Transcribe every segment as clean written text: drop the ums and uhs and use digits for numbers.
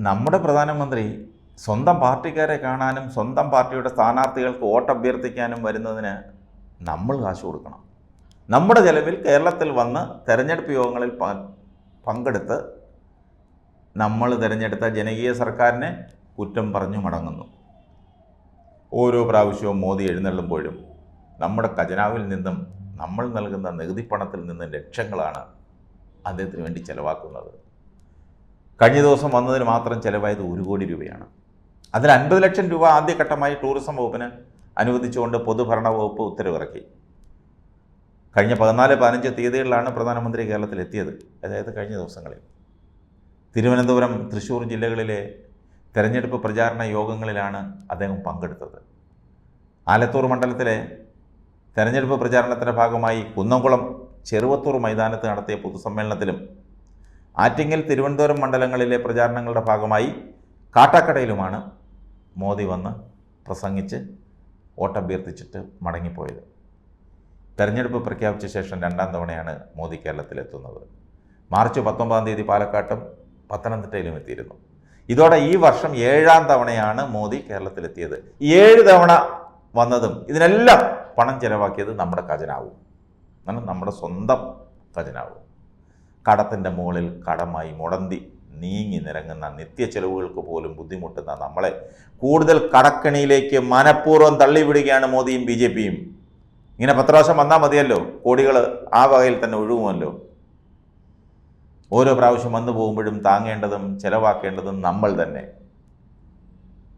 നമ്മുടെ പ്രധാനമന്ത്രി സ്വന്തം പാർട്ടിക്കാരെ കാണാനും സ്വന്തം പാർട്ടിയുടെ സ്ഥാനാർത്ഥികൾക്ക് വോട്ട് അഭ്യർത്ഥിക്കാനും വരുന്നതിന് നമ്മൾ കാശ് കൊടുക്കണം. നമ്മുടെ ചെലവിൽ കേരളത്തിൽ വന്ന് തെരഞ്ഞെടുപ്പ് യോഗങ്ങളിൽ പങ്കെടുത്ത് നമ്മൾ തിരഞ്ഞെടുത്ത ജനകീയ സർക്കാരിനെ കുറ്റം പറഞ്ഞു മടങ്ങുന്നു. ഓരോ പ്രാവശ്യവും മോദി എഴുന്നള്ളുമ്പോഴും നമ്മുടെ ഖജനാവിൽ നിന്നും നമ്മൾ നൽകുന്ന നികുതിപ്പണത്തിൽ നിന്നും ലക്ഷങ്ങളാണ് അദ്ദേഹത്തിന് വേണ്ടി ചിലവാക്കുന്നത്. കഴിഞ്ഞ ദിവസം വന്നതിന് മാത്രം ചിലവായത് 1 കോടി രൂപയാണ്. അതിൽ 50 ലക്ഷം രൂപ ആദ്യഘട്ടമായി ടൂറിസം വകുപ്പിന് അനുവദിച്ചുകൊണ്ട് പൊതുഭരണ വകുപ്പ് ഉത്തരവിറക്കി. കഴിഞ്ഞ 14-15 തീയതികളിലാണ് പ്രധാനമന്ത്രി കേരളത്തിലെത്തിയത്, അതായത് കഴിഞ്ഞ ദിവസങ്ങളിൽ. തിരുവനന്തപുരം, തൃശ്ശൂർ ജില്ലകളിലെ തെരഞ്ഞെടുപ്പ് പ്രചാരണ യോഗങ്ങളിലാണ് അദ്ദേഹം പങ്കെടുത്തത്. ആലത്തൂർ മണ്ഡലത്തിലെ തെരഞ്ഞെടുപ്പ് പ്രചാരണത്തിൻ്റെ ഭാഗമായി കുന്നംകുളം, ചെറുവത്തൂർ മൈതാനത്ത് നടത്തിയ പൊതുസമ്മേളനത്തിലും ആറ്റിങ്ങൽ, തിരുവനന്തപുരം മണ്ഡലങ്ങളിലെ പ്രചാരണങ്ങളുടെ ഭാഗമായി കാട്ടാക്കടയിലുമാണ് മോദി വന്ന് പ്രസംഗിച്ച് വോട്ടഭ്യർത്ഥിച്ചിട്ട് മടങ്ങിപ്പോയത്. തെരഞ്ഞെടുപ്പ് പ്രഖ്യാപിച്ച ശേഷം 2ാം തവണയാണ് മോദി കേരളത്തിലെത്തുന്നത്. മാർച്ച് 19-ാം തീയതി പാലക്കാട്ടും പത്തനംതിട്ടയിലും എത്തിയിരുന്നു. ഇതോടെ ഈ വർഷം 7ാം തവണയാണ് മോദി കേരളത്തിലെത്തിയത്. 7 തവണ വന്നതും ഇതിനെല്ലാം പണം ചെലവാക്കിയത് നമ്മുടെ ഖജനാവും, നമ്മുടെ സ്വന്തം ഖജനാവും. കടത്തിൻ്റെ മുകളിൽ കടമായി മുടന്തി നീങ്ങി നിരങ്ങുന്ന നിത്യ ചെലവുകൾക്ക് പോലും ബുദ്ധിമുട്ടുന്ന നമ്മളെ കൂടുതൽ കടക്കണിയിലേക്ക് മനഃപൂർവ്വം തള്ളിവിടുകയാണ് മോദിയും BJPയും. ഇങ്ങനെ 10 പ്രാവശ്യം വന്നാൽ മതിയല്ലോ, കോടികൾ ആ വകയിൽ തന്നെ ഒഴുകുമല്ലോ. ഓരോ പ്രാവശ്യം വന്നു പോകുമ്പോഴും താങ്ങേണ്ടതും ചിലവാക്കേണ്ടതും നമ്മൾ തന്നെ.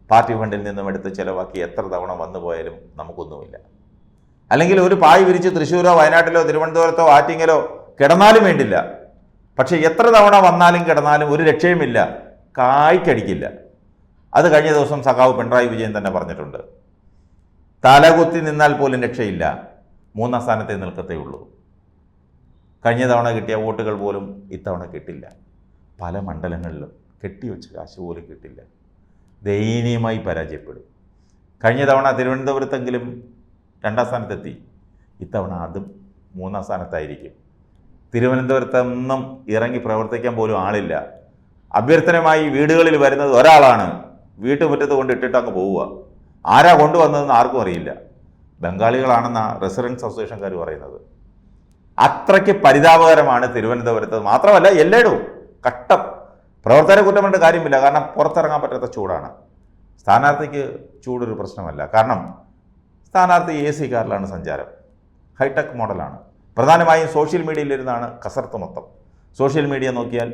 പാർട്ടി ഫണ്ടിൽ നിന്നും എടുത്ത് ചിലവാക്കി എത്ര തവണ വന്നു പോയാലും നമുക്കൊന്നുമില്ല. അല്ലെങ്കിൽ ഒരു പായ് വിരിച്ച് തൃശ്ശൂരോ വയനാട്ടിലോ തിരുവനന്തപുരത്തോ ആറ്റിങ്ങലോ കിടന്നാലും വേണ്ടില്ല. പക്ഷേ എത്ര തവണ വന്നാലും കിടന്നാലും ഒരു രക്ഷയുമില്ല, കായ്ക്കടിക്കില്ല. അത് കഴിഞ്ഞ ദിവസം സഖാവ് പിണറായി വിജയൻ തന്നെ പറഞ്ഞിട്ടുണ്ട്. തലകുത്തി നിന്നാൽ പോലും രക്ഷയില്ല, 3ാം സ്ഥാനത്തെ നിൽക്കത്തേ ഉള്ളൂ. കഴിഞ്ഞ തവണ കിട്ടിയ വോട്ടുകൾ പോലും ഇത്തവണ കിട്ടില്ല. പല മണ്ഡലങ്ങളിലും കെട്ടിവെച്ച കാശ് പോലും കിട്ടില്ല. ദയനീയമായി പരാജയപ്പെടും. കഴിഞ്ഞ തവണ തിരുവനന്തപുരത്തെങ്കിലും 2ാം സ്ഥാനത്തെത്തി, ഇത്തവണ അതും 3ാം സ്ഥാനത്തായിരിക്കും. തിരുവനന്തപുരത്തൊന്നും ഇറങ്ങി പ്രവർത്തിക്കാൻ പോലും ആളില്ല. അഭ്യർത്ഥനമായി വീടുകളിൽ വരുന്നത് ഒരാളാണ്, വീട്ടുമുറ്റത്ത് കൊണ്ട് ഇട്ടിട്ട് അങ്ങ് പോവുക. ആരാ കൊണ്ടുവന്നതെന്ന് ആർക്കും അറിയില്ല. ബംഗാളികളാണെന്നാണ് റെസിഡൻസ് അസോസിയേഷൻകാർ പറയുന്നത്. അത്രയ്ക്ക് പരിതാപകരമാണ് തിരുവനന്തപുരത്ത്. മാത്രമല്ല എല്ലായിടവും കട്ടം. പ്രവർത്തകരെ കുറ്റം പറഞ്ഞിട്ട് കാര്യമില്ല, കാരണം പുറത്തിറങ്ങാൻ പറ്റാത്ത ചൂടാണ്. സ്ഥാനാർത്ഥിക്ക് ചൂടൊരു പ്രശ്നമല്ല, കാരണം സ്ഥാനാർത്ഥി AC കാറിലാണ് സഞ്ചാരം, ഹൈടെക് മോഡലാണ്. പ്രധാനമായും സോഷ്യൽ മീഡിയയിലിരുന്നാണ് കസർത്ത് മൊത്തം. സോഷ്യൽ മീഡിയ നോക്കിയാൽ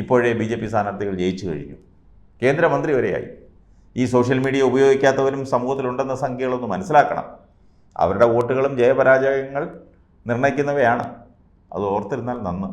ഇപ്പോഴേ BJP സ്ഥാനാർത്ഥികൾ ജയിച്ചു കഴിഞ്ഞു, കേന്ദ്രമന്ത്രി വരെയായി. ഈ സോഷ്യൽ മീഡിയ ഉപയോഗിക്കാത്തവരും സമൂഹത്തിലുണ്ടെന്ന സംഖ്യകളൊന്ന് മനസ്സിലാക്കണം. അവരുടെ വോട്ടുകളും ജയപരാജയങ്ങൾ നിർണ്ണയിക്കുന്നവയാണ്, അത് ഓർത്തിരുന്നാൽ നന്ന്.